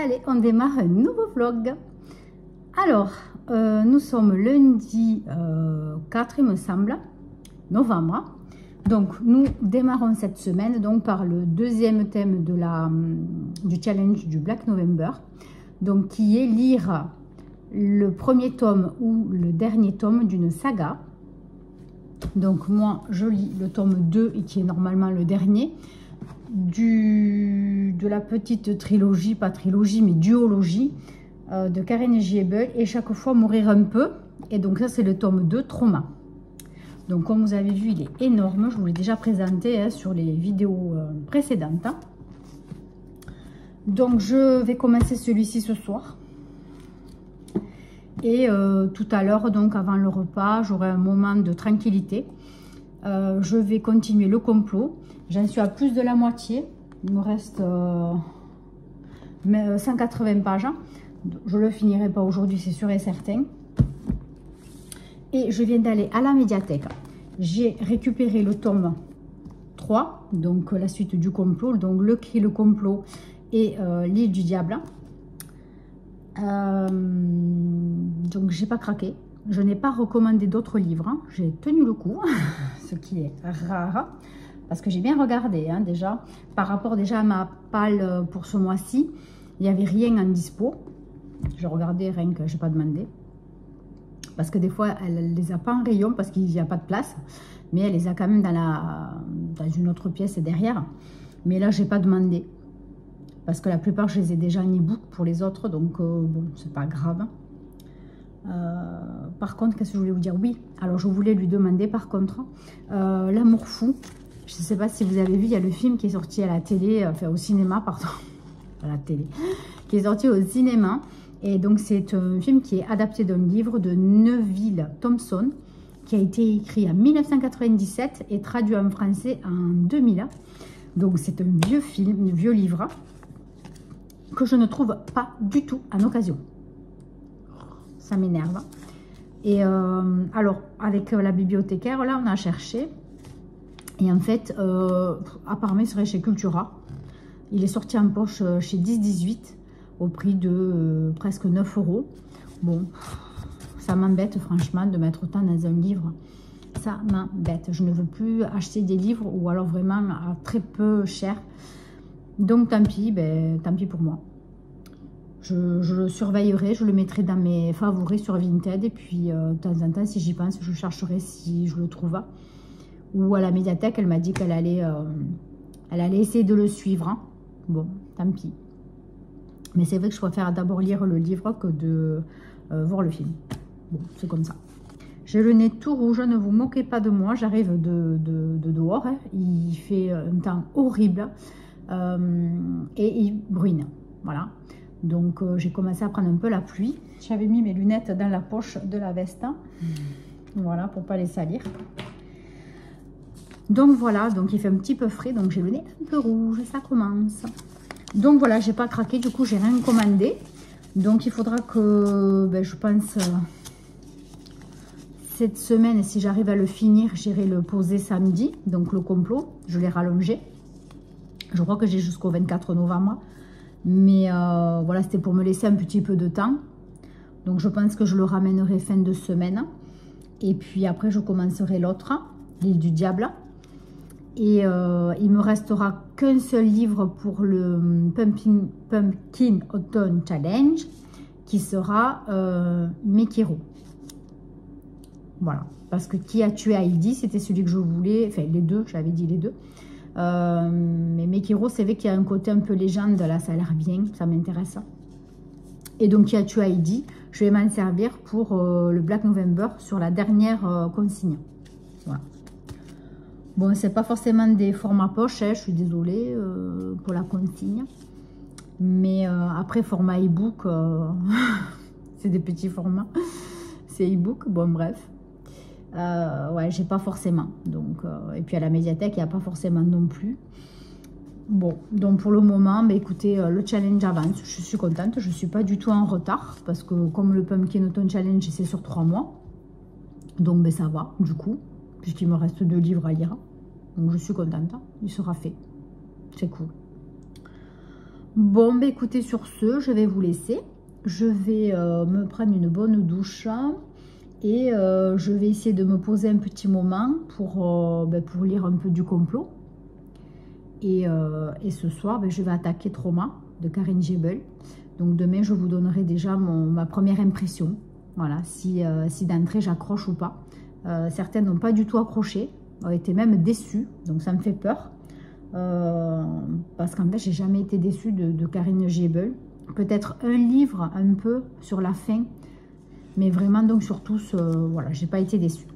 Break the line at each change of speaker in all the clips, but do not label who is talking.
Allez, on démarre un nouveau vlog. Alors, nous sommes lundi 4, il me semble, novembre. Donc, nous démarrons cette semaine donc, par le deuxième thème de du challenge du Black November. Donc, qui est lire le premier tome ou le dernier tome d'une saga. Donc, moi, je lis le tome 2 et qui est normalement le dernier. De la petite trilogie, pas trilogie, mais duologie de Karen Giebel et chaque fois mourir un peu. Et donc ça c'est le tome 2, Trauma. Donc comme vous avez vu, il est énorme. Je vous l'ai déjà présenté sur les vidéos précédentes. Donc je vais commencer celui-ci ce soir. Et tout à l'heure, donc avant le repas, j'aurai un moment de tranquillité. Je vais continuer le complot. J'en suis à plus de la moitié. Il me reste 180 pages. Je ne le finirai pas aujourd'hui, c'est sûr et certain. Et je viens d'aller à la médiathèque. J'ai récupéré le tome 3, donc la suite du complot, donc Le Cri, le complot et L'île du diable. Donc j'ai pas craqué. Je n'ai pas recommandé d'autres livres. J'ai tenu le coup, ce qui est rare. Parce que j'ai bien regardé déjà, par rapport déjà à ma palle pour ce mois-ci, il n'y avait rien en dispo. J'ai regardé rien que je n'ai pas demandé. Parce que des fois, elle ne les a pas en rayon parce qu'il n'y a pas de place. Mais elle les a quand même dans une autre pièce derrière. Mais là, je n'ai pas demandé. Parce que la plupart, je les ai déjà en e-book pour les autres. Donc, bon, c'est pas grave. Par contre, qu'est-ce que je voulais vous dire? Oui, alors je voulais lui demander par contre, L'amour fou. Je ne sais pas si vous avez vu, il y a le film qui est sorti à la télé, enfin au cinéma, pardon, à la télé, qui est sorti au cinéma. Et donc c'est un film qui est adapté d'un livre de Neville Thompson, qui a été écrit en 1997 et traduit en français en 2000. Donc c'est un vieux film, un vieux livre, que je ne trouve pas du tout en occasion. Ça m'énerve. Et alors, avec la bibliothécaire, là, on a cherché. Et en fait, apparemment, il serait chez Cultura. Il est sorti en poche chez 10-18 au prix de presque 9 €. Bon, ça m'embête franchement de mettre autant dans un livre. Ça m'embête. Je ne veux plus acheter des livres ou alors vraiment à très peu cher. Donc, tant pis, tant pis pour moi. Je le surveillerai, je le mettrai dans mes favoris sur Vinted. Et puis, de temps en temps, si j'y pense, je chercherai si je le trouve. Ou à la médiathèque, elle m'a dit qu'elle allait essayer de le suivre. Bon, tant pis. Mais c'est vrai que je préfère d'abord lire le livre que de voir le film. Bon, c'est comme ça. J'ai le nez tout rouge, ne vous moquez pas de moi. J'arrive de dehors. Il fait un temps horrible. Et il bruine. Voilà. Donc, j'ai commencé à prendre un peu la pluie. J'avais mis mes lunettes dans la poche de la veste. Voilà, pour ne pas les salir. Donc voilà, donc il fait un petit peu frais, donc j'ai le nez un peu rouge, ça commence. Donc voilà, j'ai pas craqué, du coup j'ai rien commandé. Donc il faudra que, je pense, cette semaine, si j'arrive à le finir, j'irai le poser samedi. Donc le complot, je l'ai rallongé. Je crois que j'ai jusqu'au 24 novembre. Mais voilà, c'était pour me laisser un petit peu de temps. Donc je pense que je le ramènerai fin de semaine. Et puis après, je commencerai l'autre, L'île du diable. Et il me restera qu'un seul livre pour le Pumpkin Autumn Challenge, qui sera Mekiro. Voilà, parce que Qui a tué Heidi, c'était celui que je voulais, enfin les deux, j'avais dit les deux. Mais Mekiro, c'est vrai qu'il y a un côté un peu légende, là ça a l'air bien, ça m'intéresse. Et donc Qui a tué Heidi, je vais m'en servir pour le Black November sur la dernière consigne. Voilà. Bon, c'est pas forcément des formats poche, je suis désolée pour la consigne. Mais après, format e-book, c'est des petits formats. C'est e-book, bon bref. Ouais, j'ai pas forcément. Donc, et puis à la médiathèque, il n'y a pas forcément non plus. Bon, donc pour le moment, écoutez, le challenge avance. Je suis contente, je ne suis pas du tout en retard. Parce que comme le Pumpkin Autumn Challenge, c'est sur 3 mois. Donc ça va, du coup. Puisqu'il me reste 2 livres à lire. Donc je suis contente, il sera fait. C'est cool. Bon, bah, écoutez, sur ce, je vais vous laisser. Je vais me prendre une bonne douche et je vais essayer de me poser un petit moment pour lire un peu du complot. Et ce soir, je vais attaquer Trauma de Karine Gebel. Donc demain, je vous donnerai déjà ma première impression. Voilà, si d'entrée j'accroche ou pas. Certaines n'ont pas du tout accroché, ont été même déçues, donc ça me fait peur. Parce qu'en fait, j'ai jamais été déçue de Karine Gebel. Peut-être un livre un peu sur la fin, mais vraiment donc sur tous, voilà, j'ai pas été déçue.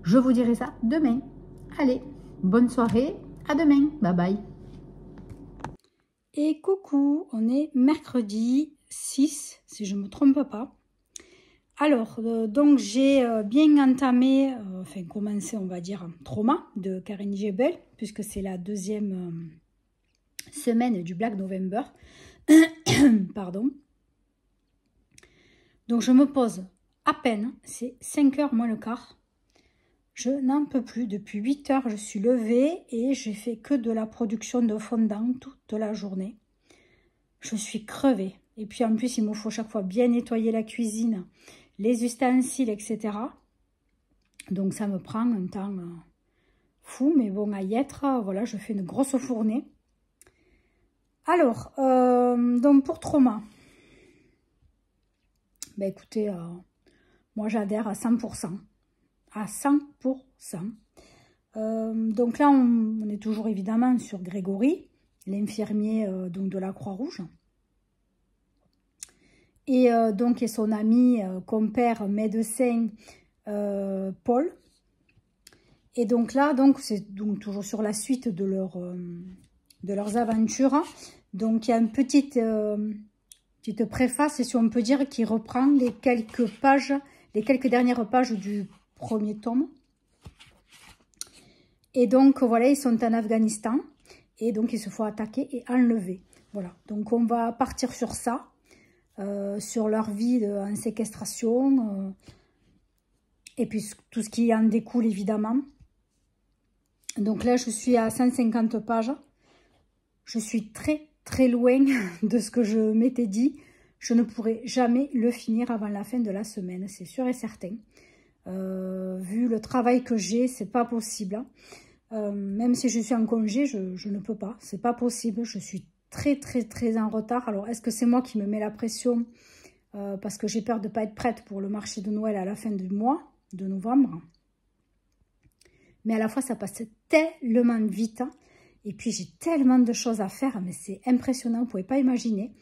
Je vous dirai ça demain. Allez, bonne soirée, à demain, bye bye.
Et coucou, on est mercredi 6, si je ne me trompe pas. Alors, donc j'ai bien entamé, enfin commencé, on va dire, Trauma de Karine Gebel, puisque c'est la deuxième semaine du Black November. Pardon. Donc je me pose à peine, c'est 5h moins le quart. Je n'en peux plus, depuis 8h je suis levée et j'ai fait que de la production de fondant toute la journée. Je suis crevée. Et puis en plus, il me faut chaque fois bien nettoyer la cuisine, les ustensiles, etc. Donc ça me prend un temps fou, mais bon, à y être, voilà, je fais une grosse fournée. Alors, donc pour Trauma, ben écoutez, moi j'adhère à 100%. À 100%. Donc là, on est toujours évidemment sur Grégory, l'infirmier donc de la Croix-Rouge. Et donc, et son ami, compère, médecin, Paul. Et donc là, c'est donc toujours sur la suite de leurs aventures. Donc, il y a une petite préface, si on peut dire, qui reprend les quelques dernières pages du premier tome. Et donc, voilà, ils sont en Afghanistan. Et donc, ils se font attaquer et enlever. Voilà, donc on va partir sur ça. Sur leur vie en séquestration et puis tout ce qui en découle évidemment. Donc là je suis à 150 pages, je suis très loin de ce que je m'étais dit. Je ne pourrai jamais le finir avant la fin de la semaine, c'est sûr et certain. Vu le travail que j'ai, c'est pas possible. Même si je suis en congé, je ne peux pas, c'est pas possible. Je suis très en retard. Alors est-ce que c'est moi qui me mets la pression parce que j'ai peur de ne pas être prête pour le marché de Noël à la fin du mois de novembre? Mais à la fois ça passe tellement vite et puis j'ai tellement de choses à faire, mais c'est impressionnant, vous ne pouvez pas imaginer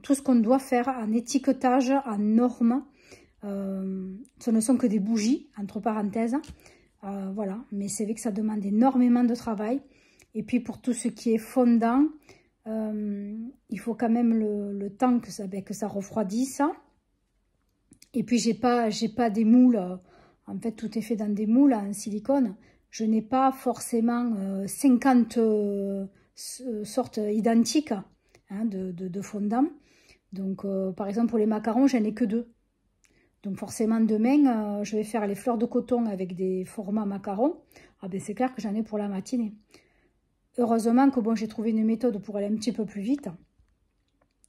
tout ce qu'on doit faire en étiquetage, en normes. Ce ne sont que des bougies entre parenthèses, voilà, mais c'est vrai que ça demande énormément de travail. Et puis pour tout ce qui est fondant, il faut quand même le temps que ça refroidisse. Et puis j'ai pas des moules, en fait tout est fait dans des moules en silicone. Je n'ai pas forcément 50 sortes identiques hein, de fondant. Donc par exemple pour les macarons, j'en ai que 2. Donc forcément demain, je vais faire les fleurs de coton avec des formats macarons. Ah ben c'est clair que j'en ai pour la matinée. Heureusement que bon, j'ai trouvé une méthode pour aller un petit peu plus vite.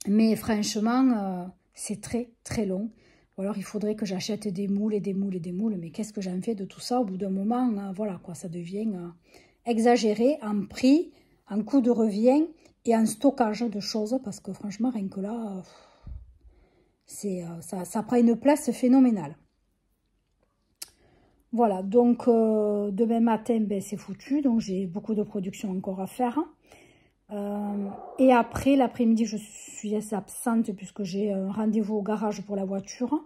Mais franchement, c'est très long. Ou alors il faudrait que j'achète des moules et des moules et des moules. Mais qu'est-ce que j'en fais de tout ça? Au bout d'un moment, voilà quoi, ça devient exagéré en prix, en coût de revient et en stockage de choses. Parce que franchement, rien que là, ça prend une place phénoménale. Voilà, donc demain matin, ben, c'est foutu. Donc j'ai beaucoup de production encore à faire. Et après, l'après-midi, je suis assez absente puisque j'ai un rendez-vous au garage pour la voiture.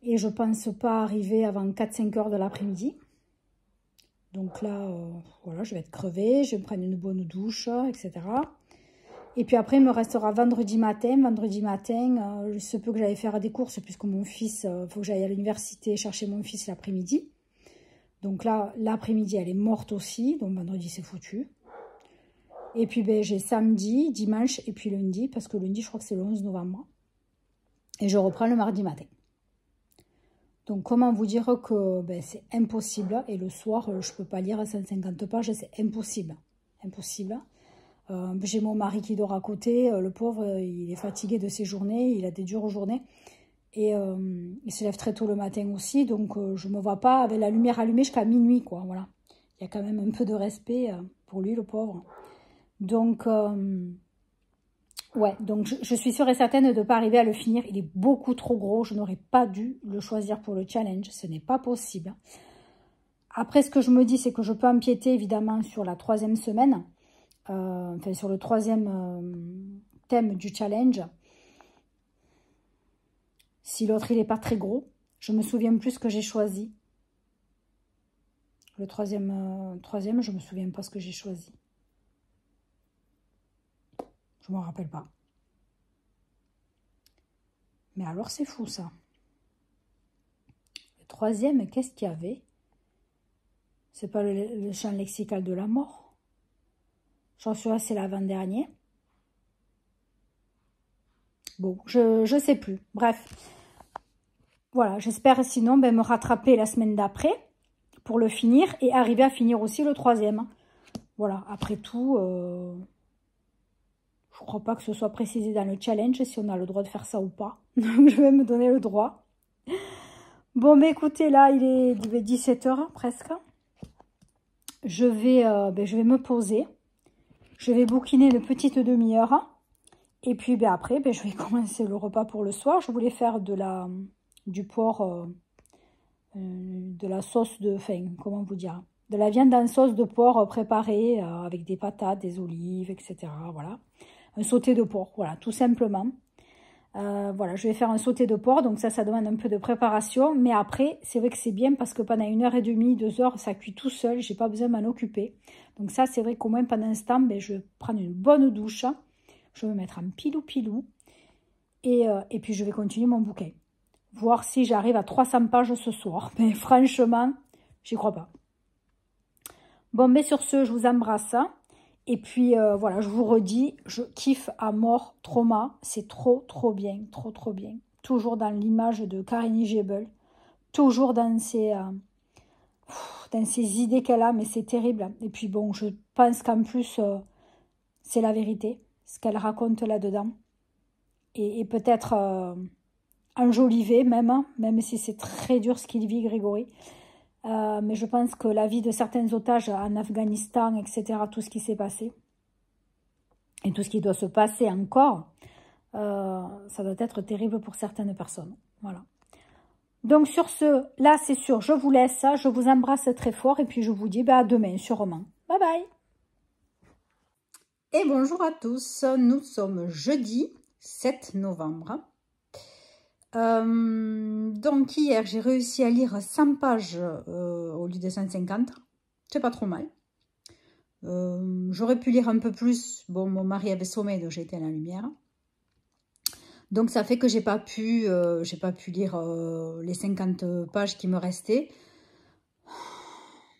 Et je ne pense pas arriver avant 4-5 heures de l'après-midi. Donc là, voilà, je vais être crevée, je vais me prendre une bonne douche, etc. Et puis après, il me restera vendredi matin. Vendredi matin, il se peut que j'aille faire des courses puisque mon fils, il faut que j'aille à l'université chercher mon fils l'après-midi. Donc là, l'après-midi, elle est morte aussi. Donc vendredi, c'est foutu. Et puis, ben, j'ai samedi, dimanche et puis lundi. Parce que lundi, je crois que c'est le 11 novembre. Et je reprends le mardi matin. Donc, comment vous dire que ben, c'est impossible. Et le soir, je ne peux pas lire 150 pages. C'est impossible. Impossible. J'ai mon mari qui dort à côté. Le pauvre, il est fatigué de ses journées. Il a des dures journées. Et il se lève très tôt le matin aussi. Donc, je ne me vois pas avec la lumière allumée jusqu'à minuit, quoi. Voilà. Il y a quand même un peu de respect pour lui, le pauvre. Donc, ouais. Donc, je suis sûre et certaine de ne pas arriver à le finir. Il est beaucoup trop gros. Je n'aurais pas dû le choisir pour le challenge. Ce n'est pas possible. Après, ce que je me dis, c'est que je peux empiéter, évidemment, sur la 3e semaine. Enfin, sur le 3e thème du challenge. Si l'autre, il n'est pas très gros. Je me souviens plus ce que j'ai choisi. Le troisième, je me souviens pas ce que j'ai choisi. Je m'en rappelle pas. Mais alors, c'est fou, ça. Le 3e, qu'est-ce qu'il y avait? C'est pas le champ lexical de la mort. J'en suis là, c'est l'avant-dernier. Bon, je sais plus. Bref. Voilà, j'espère sinon me rattraper la semaine d'après pour le finir et arriver à finir aussi le 3e. Voilà, après tout, je crois pas que ce soit précisé dans le challenge si on a le droit de faire ça ou pas. Donc, je vais me donner le droit. Bon, mais écoutez, là, il est 17 h presque. Je vais me poser. Je vais bouquiner une petite demi-heure. Et puis, après, je vais commencer le repas pour le soir. Je voulais faire du porc, de la sauce de... Enfin, comment vous dire? De la viande en sauce de porc préparée avec des patates, des olives, etc. Voilà. Un sauté de porc, voilà, tout simplement. Voilà, je vais faire un sauté de porc, donc ça demande un peu de préparation. Mais après, c'est vrai que c'est bien parce que pendant 1h30, 2 heures, ça cuit tout seul. J'ai pas besoin de m'en occuper. Donc ça, c'est vrai qu'au moins pendant ce temps, je vais prendre une bonne douche. Je vais me mettre en pilou-pilou. Et puis, je vais continuer mon bouquin. Voir si j'arrive à 300 pages ce soir. Mais franchement, j'y crois pas. Bon, mais sur ce, je vous embrasse. Et puis, voilà, je vous redis, je kiffe à mort Trauma. C'est trop, trop bien. Trop, trop bien. Toujours dans l'image de Karine Gebel. Toujours dans ces idées qu'elle a, mais c'est terrible. Et puis, bon, je pense qu'en plus, c'est la vérité. Ce qu'elle raconte là-dedans. Et peut-être enjolivé même si c'est très dur ce qu'il vit, Grégory. Mais je pense que la vie de certains otages en Afghanistan, etc., tout ce qui s'est passé, et tout ce qui doit se passer encore, ça doit être terrible pour certaines personnes. Voilà. Donc sur ce, là c'est sûr, je vous laisse, je vous embrasse très fort, et puis je vous dis à demain sûrement. Bye bye.
Et bonjour à tous, nous sommes jeudi 7 novembre. Donc hier j'ai réussi à lire 100 pages au lieu de 150, c'est pas trop mal. J'aurais pu lire un peu plus, bon mon mari avait sommeil donc j'ai été à la lumière. Donc ça fait que j'ai pas pu lire les 50 pages qui me restaient.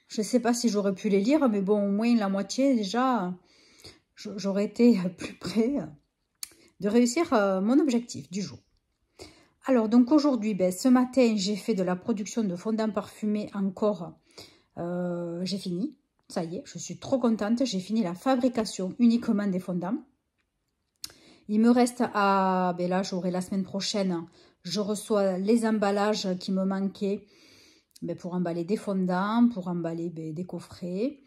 Je sais pas si j'aurais pu les lire, mais bon au moins la moitié déjà, j'aurais été plus près de réussir mon objectif du jour. Alors, donc aujourd'hui, ce matin, j'ai fait de la production de fondant parfumé encore. J'ai fini. Ça y est, je suis trop contente. J'ai fini la fabrication uniquement des fondants. Il me reste à... là, j'aurai la semaine prochaine. Je reçois les emballages qui me manquaient pour emballer des fondants, pour emballer des coffrets.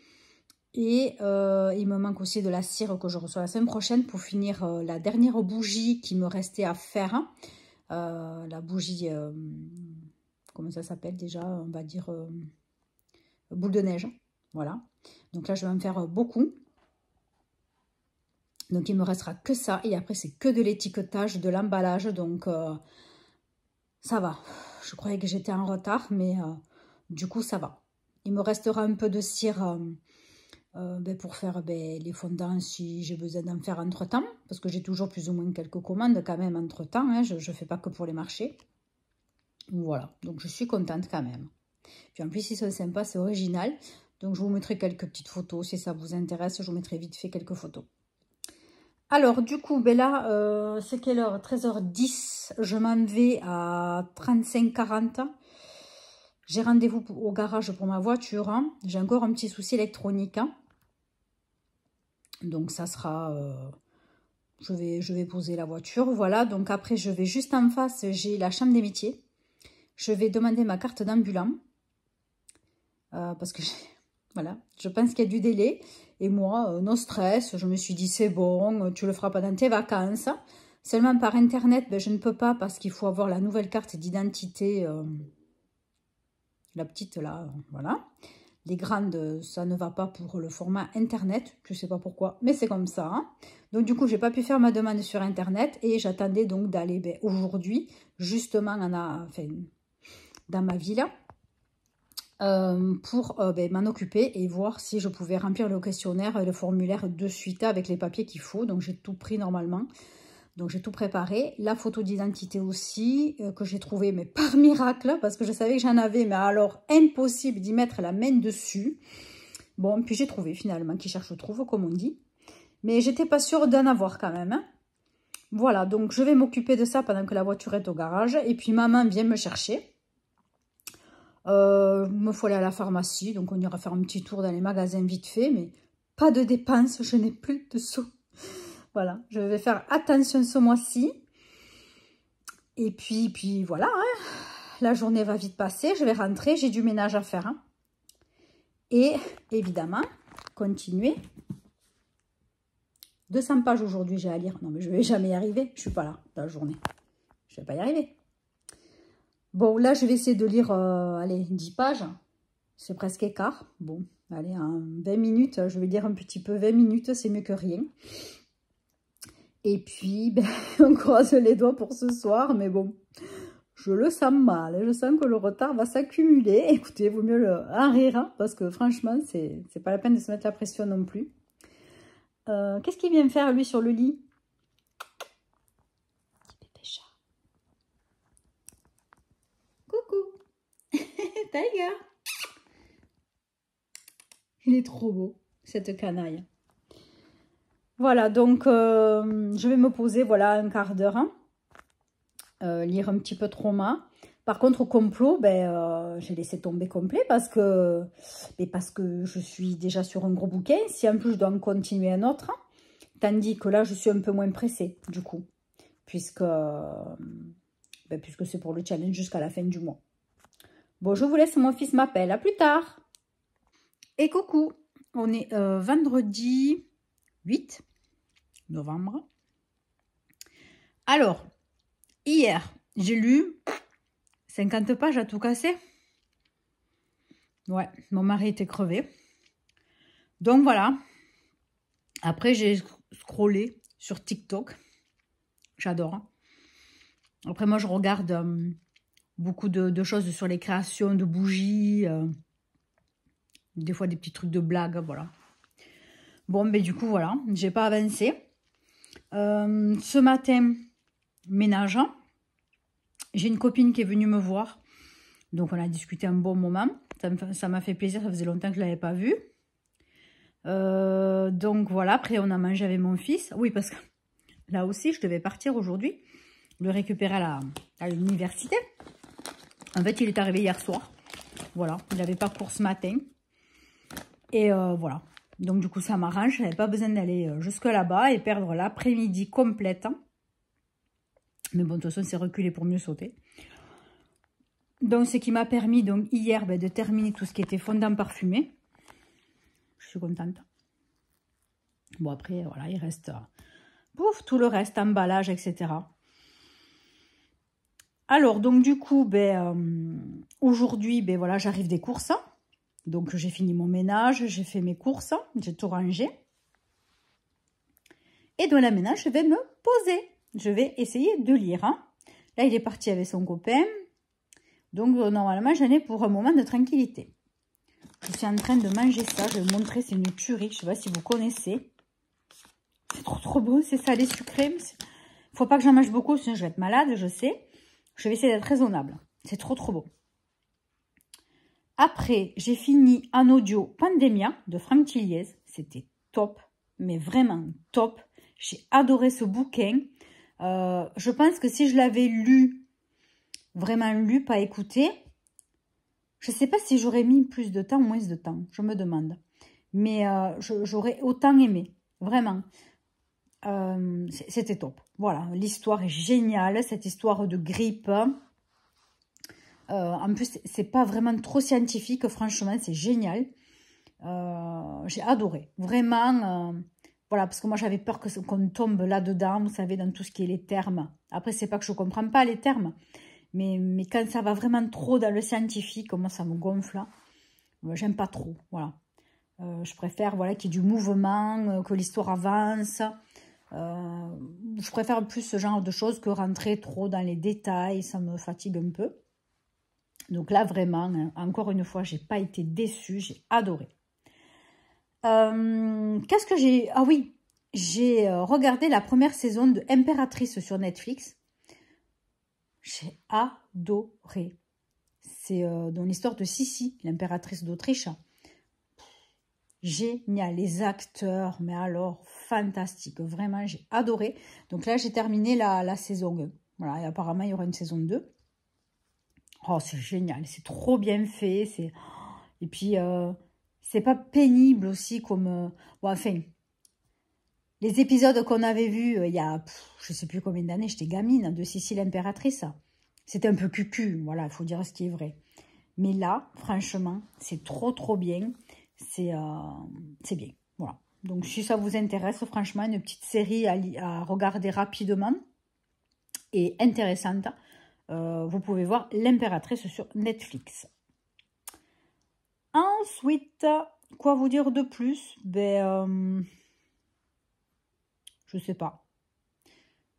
Et il me manque aussi de la cire que je reçois la semaine prochaine pour finir la dernière bougie qui me restait à faire. La bougie, comment ça s'appelle déjà? On va dire boule de neige. Voilà. Donc là, je vais en faire beaucoup. Donc, il me restera que ça. Et après, c'est que de l'étiquetage, de l'emballage. Donc, ça va. Je croyais que j'étais en retard, mais du coup, ça va. Il me restera un peu de cire pour faire les fondants si j'ai besoin d'en faire entre-temps. Parce que j'ai toujours plus ou moins quelques commandes quand même entre-temps. Hein, je ne fais pas que pour les marchés. Voilà, donc je suis contente quand même. Puis en plus, ils sont sympas, c'est original. Donc je vous mettrai quelques petites photos. Si ça vous intéresse, je vous mettrai vite fait quelques photos. Alors du coup, là, c'est quelle heure? 13h10. Je m'en vais à 35-40. J'ai rendez-vous au garage pour ma voiture. Hein. J'ai encore un petit souci électronique. Hein. Donc ça sera... je vais poser la voiture. Voilà, donc après je vais juste en face, j'ai la chambre des métiers. Je vais demander ma carte d'ambulant. Parce que voilà, je pense qu'il y a du délai. Et moi, no stress, je me suis dit c'est bon, tu le feras pendant tes vacances. Seulement par internet, ben, je ne peux pas parce qu'il faut avoir la nouvelle carte d'identité. La petite là, voilà. Les grandes, ça ne va pas pour le format internet. Je ne sais pas pourquoi, mais c'est comme ça. Hein. Donc du coup, je n'ai pas pu faire ma demande sur internet. Et j'attendais donc d'aller ben, aujourd'hui, justement, dans ma ville. Pour ben, m'en occuper et voir si je pouvais remplir le questionnaire et le formulaire de suite avec les papiers qu'il faut. Donc j'ai tout pris normalement. Donc j'ai tout préparé. La photo d'identité aussi, que j'ai trouvée, mais par miracle, parce que je savais que j'en avais, mais alors impossible d'y mettre la main dessus. Bon, puis j'ai trouvé finalement, qui cherche trouve, comme on dit. Mais j'étais pas sûre d'en avoir quand même. Hein. Voilà, donc je vais m'occuper de ça pendant que la voiture est au garage. Et puis maman vient me chercher. Me faut aller à la pharmacie, donc on ira faire un petit tour dans les magasins vite fait, mais pas de dépenses, je n'ai plus de sous. Voilà, je vais faire attention ce mois-ci. Et puis voilà, hein. La journée va vite passer, je vais rentrer, j'ai du ménage à faire. Hein. Et évidemment, continuer. 200 pages aujourd'hui, j'ai à lire. Non, mais je ne vais jamais y arriver, je ne suis pas là dans la journée. Je ne vais pas y arriver. Bon, là, je vais essayer de lire, allez, 10 pages. C'est presque écart. Bon, allez, en 20 minutes, je vais lire un petit peu. 20 minutes, c'est mieux que rien. Et puis, ben, on croise les doigts pour ce soir. Mais bon, je le sens mal. Je sens que le retard va s'accumuler. Écoutez, il vaut mieux en rire. Hein, parce que franchement, c'est pas la peine de se mettre la pression non plus. Qu'est-ce qu'il vient faire, lui, sur le lit? Tiger. Il est trop beau, cette canaille. Voilà, donc je vais me poser, voilà, un quart d'heure. Hein, lire un petit peu Trauma. Par contre, au complot, ben, j'ai laissé tomber complet parce que je suis déjà sur un gros bouquin. Si en plus je dois en continuer un autre, hein, tandis que là, je suis un peu moins pressée, du coup. Puisque c'est pour le challenge jusqu'à la fin du mois. Bon, je vous laisse, mon fils m'appelle. À plus tard. Et coucou, on est vendredi 8 novembre. Alors, hier, j'ai lu 50 pages à tout casser. Ouais, mon mari était crevé. Donc voilà. Après, j'ai scrollé sur TikTok. J'adore. Après, moi, je regarde... beaucoup de choses sur les créations de bougies, des fois des petits trucs de blagues, voilà. Bon, ben du coup, voilà, j'ai pas avancé. Ce matin, ménage, j'ai une copine qui est venue me voir, donc on a discuté un bon moment. Ça m'a fait plaisir, ça faisait longtemps que je l'avais pas vue. Donc voilà, après on a mangé avec mon fils. Oui, parce que là aussi, je devais partir aujourd'hui, le récupérer à l'université. En fait, il est arrivé hier soir. Voilà, il n'avait pas cours ce matin. Et voilà. Donc, du coup, ça m'arrange. Je n'avais pas besoin d'aller jusque là-bas et perdre l'après-midi complète. Mais bon, de toute façon, c'est reculé pour mieux sauter. Donc, ce qui m'a permis, donc, hier, de terminer tout ce qui était fondant parfumé. Je suis contente. Bon, après, voilà, il reste... pouf, tout le reste, emballage, etc. Alors, donc du coup, aujourd'hui, voilà, j'arrive des courses. Donc, j'ai fini mon ménage, j'ai fait mes courses, j'ai tout rangé. Et dans la ménage, je vais me poser. Je vais essayer de lire. Hein. Là, il est parti avec son copain. Donc, normalement, j'en ai pour un moment de tranquillité. Je suis en train de manger ça. Je vais vous montrer, c'est une tuerie. Je ne sais pas si vous connaissez. C'est trop bon, c'est salé, sucré. Il ne faut pas que j'en mange beaucoup, sinon je vais être malade, je sais. Je vais essayer d'être raisonnable. C'est trop beau. Après, j'ai fini en audio Pandemia de Franck Tilliez. C'était top, mais vraiment top. J'ai adoré ce bouquin. Je pense que si je l'avais lu, vraiment lu, pas écouté, je ne sais pas si j'aurais mis plus de temps ou moins de temps. Je me demande. Mais j'aurais autant aimé. Vraiment. C'était top. Voilà, l'histoire est géniale, cette histoire de grippe. En plus, c'est pas vraiment trop scientifique, franchement, c'est génial. J'ai adoré. Vraiment, voilà, parce que moi, j'avais peur qu'on tombe là-dedans, vous savez, dans tout ce qui est les termes. Après, c'est pas que je comprends pas les termes, mais quand ça va vraiment trop dans le scientifique, moi, ça me gonfle. J'aime pas trop, voilà. Je préfère, voilà, qu'il y ait du mouvement, que l'histoire avance. Je préfère plus ce genre de choses que rentrer trop dans les détails, ça me fatigue un peu. Donc là, vraiment, encore une fois, j'ai pas été déçue, j'ai adoré. Qu'est-ce que j'ai... Ah oui, j'ai regardé la première saison de Impératrice sur Netflix. J'ai adoré. C'est dans l'histoire de Sissi, l'impératrice d'Autriche. Génial, les acteurs, mais alors fantastique, vraiment, j'ai adoré. Donc là, j'ai terminé la saison 1. Voilà, et apparemment, il y aura une saison 2. Oh, c'est génial, c'est trop bien fait. Et puis, c'est pas pénible aussi comme... Bon, enfin, les épisodes qu'on avait vus il y a, je sais plus combien d'années, j'étais gamine, de Sissi l'impératrice. C'était un peu cucu, voilà, il faut dire ce qui est vrai. Mais là, franchement, c'est trop bien. C'est bien, voilà. Donc, si ça vous intéresse, franchement, une petite série à regarder rapidement et intéressante, vous pouvez voir L'Impératrice sur Netflix. Ensuite, quoi vous dire de plus? Ben, je sais pas.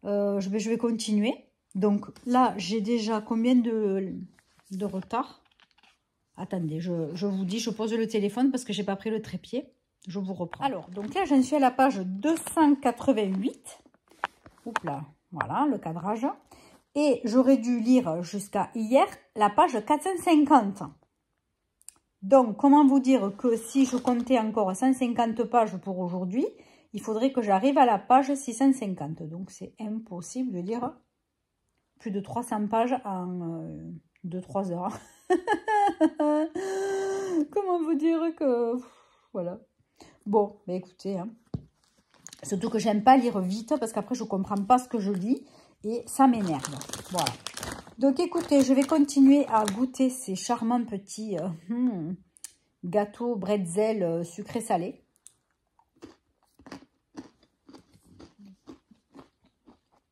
Je vais continuer. Donc là, j'ai déjà combien de retard? Attendez, je vous dis, je pose le téléphone parce que j'ai pas pris le trépied. Je vous reprends. Alors, donc là, j'en suis à la page 288. Oups là, voilà, le cadrage. Et j'aurais dû lire jusqu'à hier la page 450. Donc, comment vous dire que si je comptais encore 150 pages pour aujourd'hui, il faudrait que j'arrive à la page 650. Donc, c'est impossible de lire plus de 300 pages en 2-3 heures. Comment vous dire que... Voilà. Bon, bah écoutez, hein. Surtout que j'aime pas lire vite parce qu'après, je comprends pas ce que je lis et ça m'énerve. Voilà. Donc, écoutez, je vais continuer à goûter ces charmants petits gâteaux bretzel sucré-salé.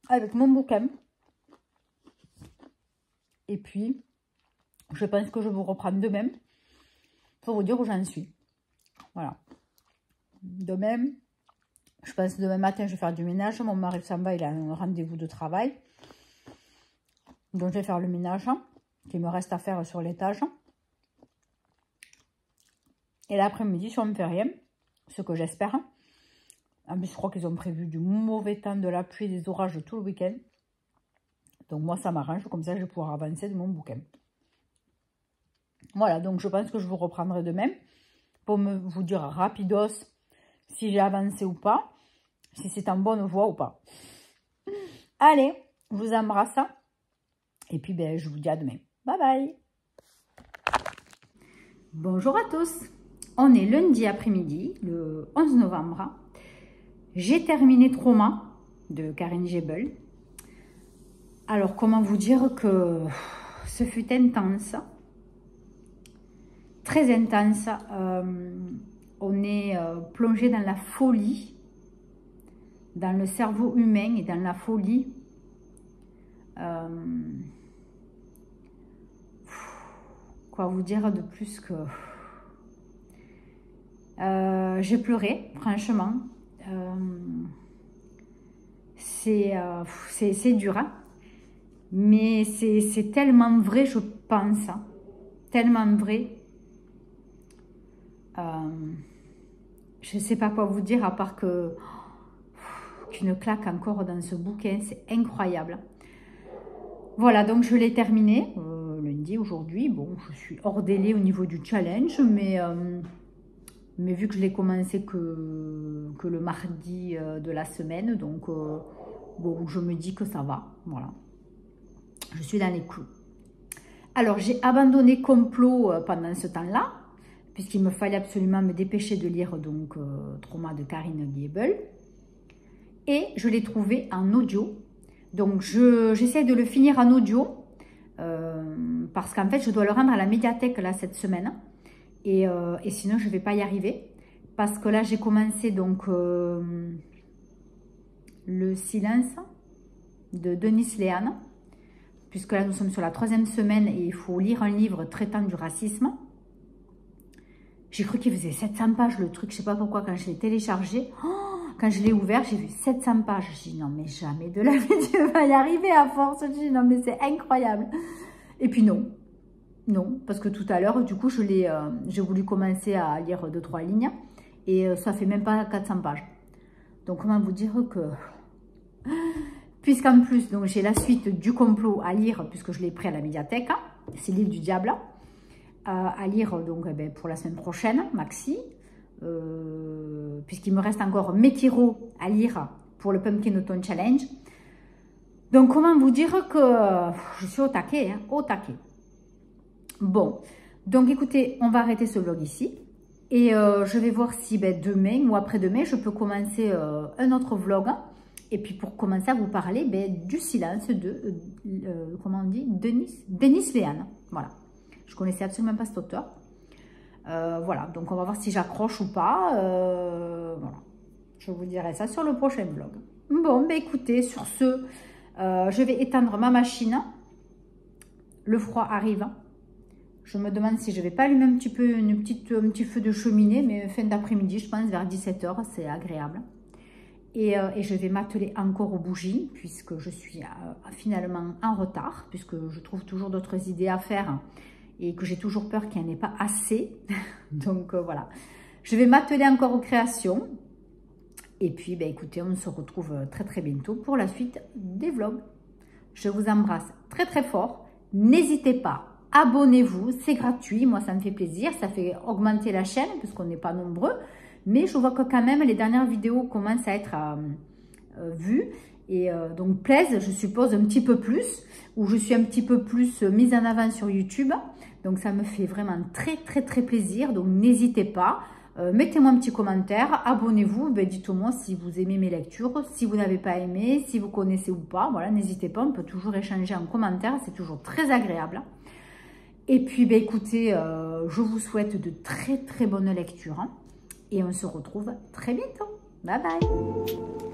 Avec mon bouquin. Et puis, je pense que je vous reprends de même pour vous dire où j'en suis. Voilà. De même, je pense demain matin, je vais faire du ménage. Mon mari s'en va, il a un rendez-vous de travail. Donc, je vais faire le ménage qu'il me reste à faire sur l'étage. Et l'après-midi, si on ne fait rien, ce que j'espère. En plus, je crois qu'ils ont prévu du mauvais temps, de la pluie, des orages tout le week-end. Donc, moi, ça m'arrange. Comme ça, je vais pouvoir avancer de mon bouquin. Voilà, donc je pense que je vous reprendrai de même pour vous dire rapidos si j'ai avancé ou pas, si c'est en bonne voie ou pas. Allez, je vous embrasse. Et puis, ben, je vous dis à demain. Bye bye. Bonjour à tous. On est lundi après-midi, le 11 novembre. J'ai terminé Trauma de Karine Gebel. Alors, comment vous dire que ce fut intense. Très intense. On est plongé dans la folie, dans le cerveau humain et dans la folie. Quoi vous dire de plus que... j'ai pleuré, franchement. C'est dur, hein, mais c'est tellement vrai, je pense. Hein, tellement vrai. Je ne sais pas quoi vous dire à part qu'une claque encore dans ce bouquin, c'est incroyable. Voilà, donc je l'ai terminé lundi, aujourd'hui. Bon, je suis hors délai au niveau du challenge, mais vu que je l'ai commencé que le mardi de la semaine, donc bon, je me dis que ça va, voilà. Je suis dans les clous. Alors, j'ai abandonné Complot pendant ce temps-là, puisqu'il me fallait absolument me dépêcher de lire donc Trauma de Karine Giebel. Et je l'ai trouvé en audio. Donc j'essaie de le finir en audio parce qu'en fait je dois le rendre à la médiathèque là cette semaine. Et sinon je ne vais pas y arriver. Parce que là j'ai commencé donc Le silence de Denise Léane. Puisque là nous sommes sur la 3e semaine et il faut lire un livre traitant du racisme. J'ai cru qu'il faisait 700 pages le truc, je sais pas pourquoi, quand je l'ai téléchargé. Oh, quand je l'ai ouvert, j'ai vu 700 pages. J'ai dit non mais jamais de la vie tu vas y arriver à force. J'ai dit non mais c'est incroyable. Et puis non, parce que tout à l'heure, du coup, j'ai voulu commencer à lire 2-3 lignes et ça fait même pas 400 pages. Donc comment vous dire que... Puisqu'en plus, donc j'ai la suite du complot à lire, puisque je l'ai pris à la médiathèque, hein, c'est l'île du diable, à lire donc pour la semaine prochaine, maxi, puisqu'il me reste encore Metiro à lire pour le Pumpkin Autumn Challenge. Donc comment vous dire que je suis au taquet, hein, au taquet. Bon, donc écoutez, on va arrêter ce vlog ici. Et je vais voir si demain ou après-demain, je peux commencer un autre vlog. Et puis pour commencer à vous parler du silence de, comment on dit, Denise Léane. Voilà. Je ne connaissais absolument pas cet auteur. Voilà, donc on va voir si j'accroche ou pas. Voilà. Je vous dirai ça sur le prochain vlog. Bon, écoutez, sur ce, je vais éteindre ma machine. Le froid arrive. Je me demande si je ne vais pas allumer un petit peu un petit feu de cheminée, mais fin d'après-midi, je pense, vers 17 h, c'est agréable. Et je vais m'atteler encore aux bougies, puisque je suis finalement en retard, puisque je trouve toujours d'autres idées à faire et que j'ai toujours peur qu'il n'y en ait pas assez. Donc voilà, je vais m'atteler encore aux créations. Et puis, écoutez, on se retrouve très très bientôt pour la suite des vlogs. Je vous embrasse très très fort. N'hésitez pas, abonnez-vous, c'est gratuit. Moi, ça me fait plaisir, ça fait augmenter la chaîne, parce qu'on n'est pas nombreux. Mais je vois que quand même, les dernières vidéos commencent à être vues. Et donc, plaisent, je suppose, un petit peu plus. Ou je suis un petit peu plus mise en avant sur YouTube. Donc, ça me fait vraiment très, très, très plaisir. Donc, n'hésitez pas. Mettez-moi un petit commentaire. Abonnez-vous. Dites-moi si vous aimez mes lectures. Si vous n'avez pas aimé, si vous connaissez ou pas. Voilà, n'hésitez pas. On peut toujours échanger en commentaire. C'est toujours très agréable. Et puis, écoutez, je vous souhaite de très, très bonnes lectures. Et on se retrouve très bientôt. Bye bye.